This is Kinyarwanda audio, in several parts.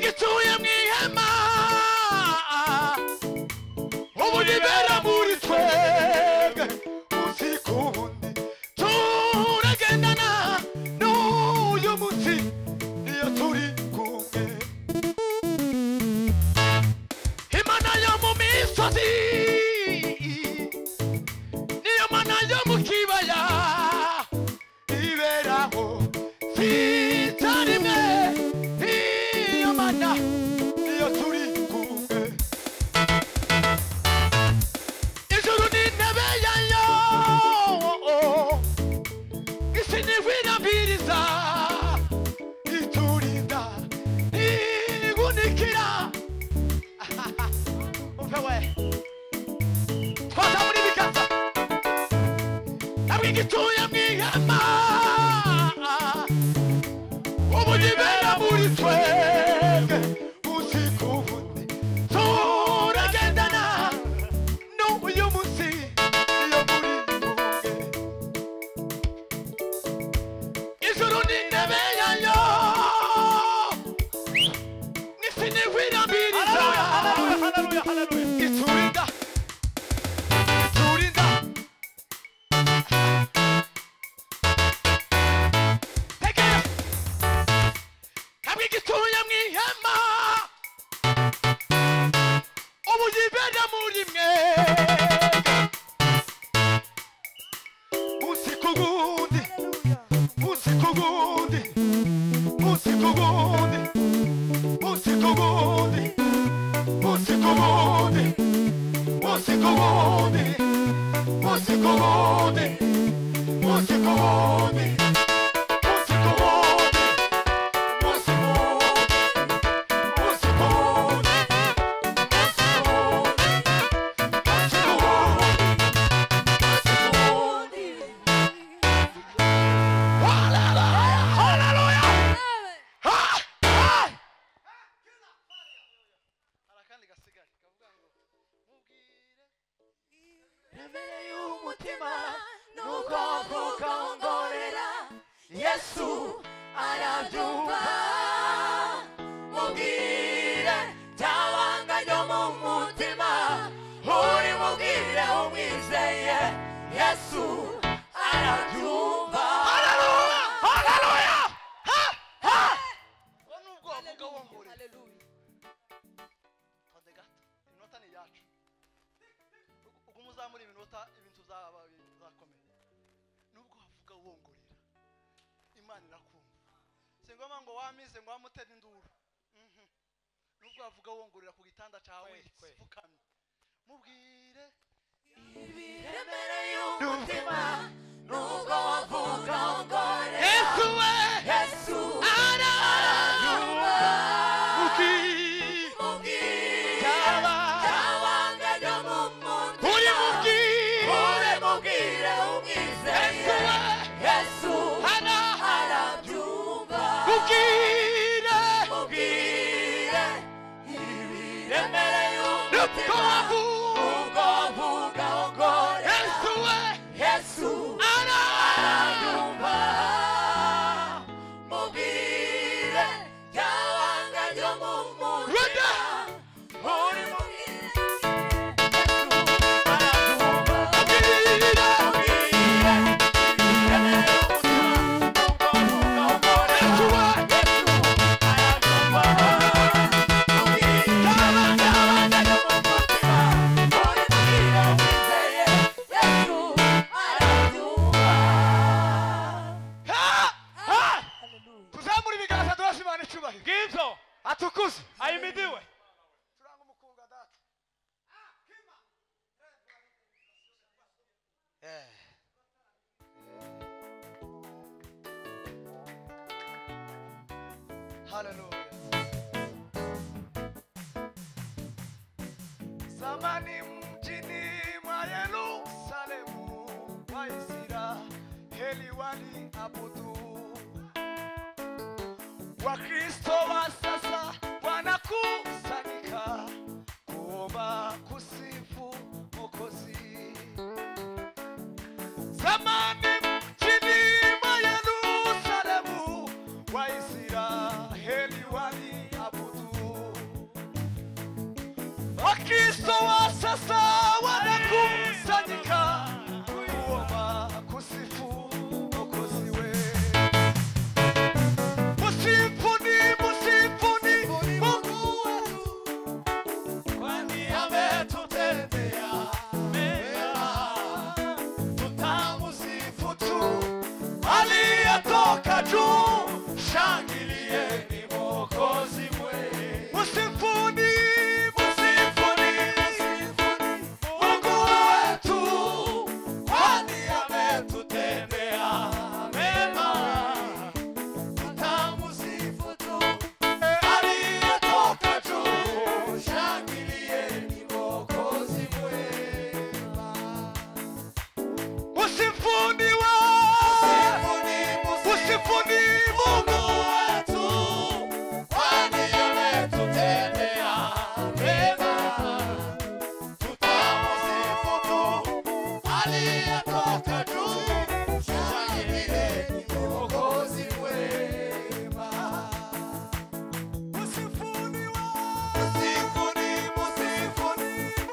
Gituye mwihema ubunibera muri twebwe uzikubundi turagendana n'uyu munsi niyo turi kumwe Imana yo mu misozi niyo mana yo mu kibaya iberaho sitarimwe niyo turi kumwe ijuru n'intebe yayo isi ntiwirambiriza iturinda igunikira umve we twaza muri Byicaza ntabwo igituye mwihema ubu nibera muri twebwe uzikubundi turagendana n'uyu munsi iyo muri kumwe ijuru n'intebe yayo n'isi ntiwirambiriza iturinda tegera hamwe igituye mwihema ubu yibera muri mwe musikugundi musikugundi musikugundi musikugundi musikugundi musikugundi musikugundi musikugundi Yesu arabyumva mubwire byabanganya mu mutima uri mubwire umwizeye Yesu arabyumva haleluya haleluya ha ha nubwo avuga wongore haleluya tonde gato inota ni yacu ubwo muzamura iminota ibintu zakomeye nubwo avuga wongore Imana irakumva singoma ngo wamize ngo wamutera induru nubwo avuga wongorera ku gitanda cyawe fukamye mubwire ibiremere y'umutima nubwo wavuga wongorera Yesu we Yesu arabyumva mubwire byabanganya mu mutima uri mubwire umwizeye Yesu mubwire ibiremere y'umutima nubwo wavuga wongore Yesu arabyumva mubwire byabanganya mu mutima uri mubwire Atukuze ayimidiwe turanga umukunga data haleluya zamani mjini mwa Yerusalemu Waisraeli waliabudu Wakristo wa sasa wanakusanyika kuomba kusifu Mwokozi. Zamani mjini mwa Yerusalemu Wakristo wa sasa wanakusanyika kuomba kusifu Mwokozi wetu. Musifuni, musifuni Mungu wetu, kwani ametutendea mema. Tutamusifu tu aliyetoka juu, shangilieni Mwokozi wetu. Musifuni, musifuni Mungu wetu, kwani ametutendea mema. Tutamusifu tu aliyetoka juu, shangilieni Mwokozi mwema. Musifuni musifuni Mungu wetu, kwani ametutendea mema. Tutamusifu tu aliyetoka juu, shangilieni Mwokozi mwema. Musifuni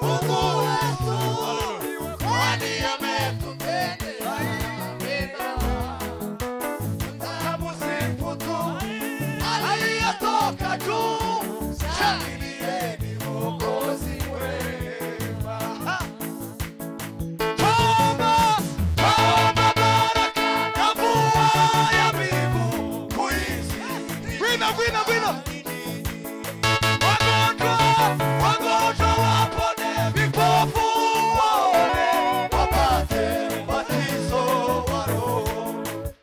Mungu wetu, kwani ametutendea mema. Tutamusifu tu aliyetoka juu, shangilieni Mwokozi mwema. Toma baraka na mvua ya mbingu kuishi. Gwina wagonjwa wapone, vipofu waone, wapate ubatizo wa Roho.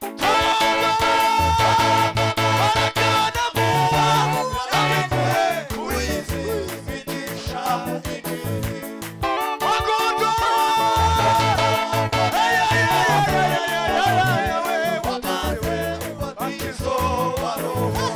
Toma baraka na mvua ya mbingu kuishi, pitisha Injili. Wagonjwa wapate ubatizo wa Roho.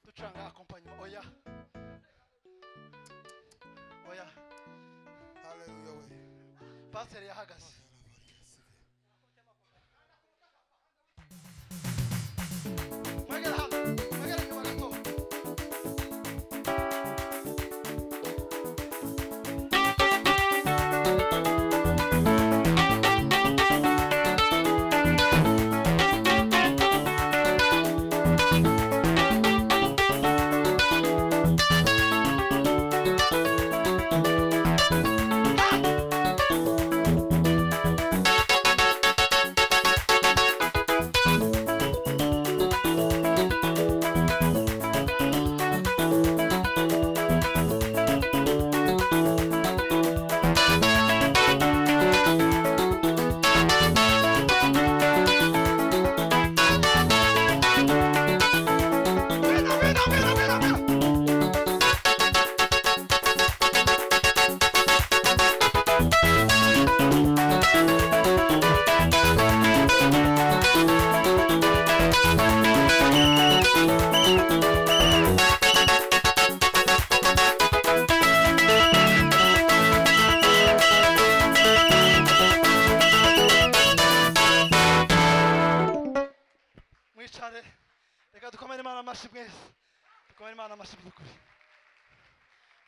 ducanga accompagnement. Oya. Oya. Hallelujah. Pastor yahagaze. Mwegera hano. Mwegera inyuma gato.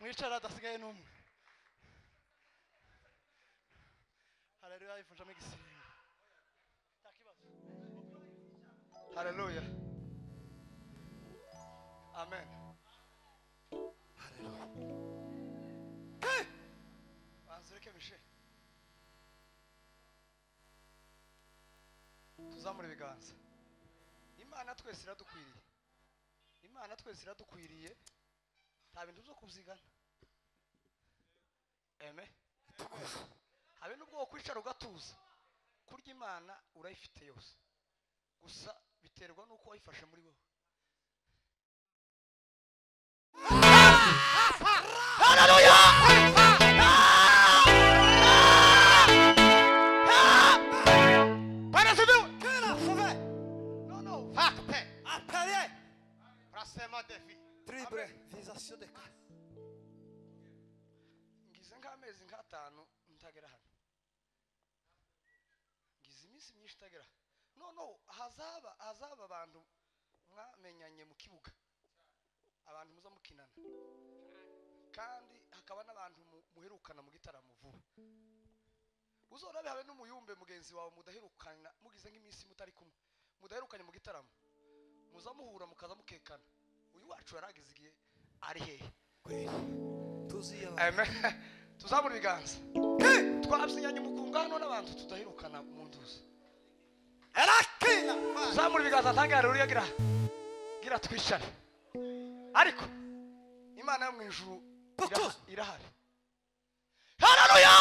Mwicara adasigaye n'umwe. Haleluya ifunja migisiri. Takibazo. Haleluya. Amen. Haleluya. Hey! Banzureke mishe. Tuzamura ibiganza. Imana twese iradukwiriye. Imana twese iradukwiriye. Nta bintu byo kuzigana. Amen. Habe nubwo kwicara ugatuza. Kurya Imana urayifite yose. Gusa biterwa nuko wayifashe muri wowe. Haleluya! Para civil. Quela, sauver. Non, facte. Appelez. Placement de vie. Triple visation de cas. Ngize nkamezi nk'atanu ntagera hano. Ngize iminsi myinshi ntagera. No, hazaba abantu mwamenyanye mu kibuga. Abantu muza mukinana. Kandi hakaba n'abantu muherukana mu gitaramo vuba. Uzorabe habe n'umuyumbe mugenzi wawe mudaherukana mugize nk'iminsi mutari kumwe. Mudaherukanye mu gitaramo. Muza muhura mukaza mukekana. Uyu wacu yaragize igihe ari hehe? Tuziye. Amen. Tuzamura ibiganza. Twabyinyanye Umukunga hano n'abantu tudaherukana mu nduzi. Erakina. Tuzamura ibiganza ntangare uriya gira twishane. Ariko Imana yo mu ijuru irahari. Haleluya!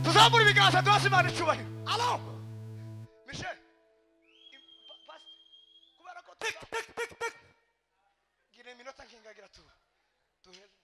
Tuzamura ibiganza duhase Imana icubahiro. Alo! Michel. Kubera ko tik. Gire minota nkingagira tu. Tuheze.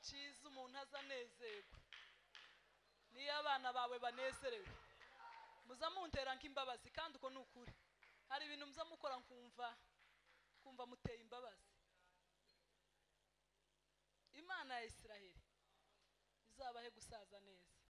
cyiza umuntu azanezerwa niyo abana bawe banezerewe muza muntera nk'imbabazi kandi uko nukuri hari ibintu muza mukora kumva muteye imbabazi Imana ya Isiraheli izabahe gusaza neza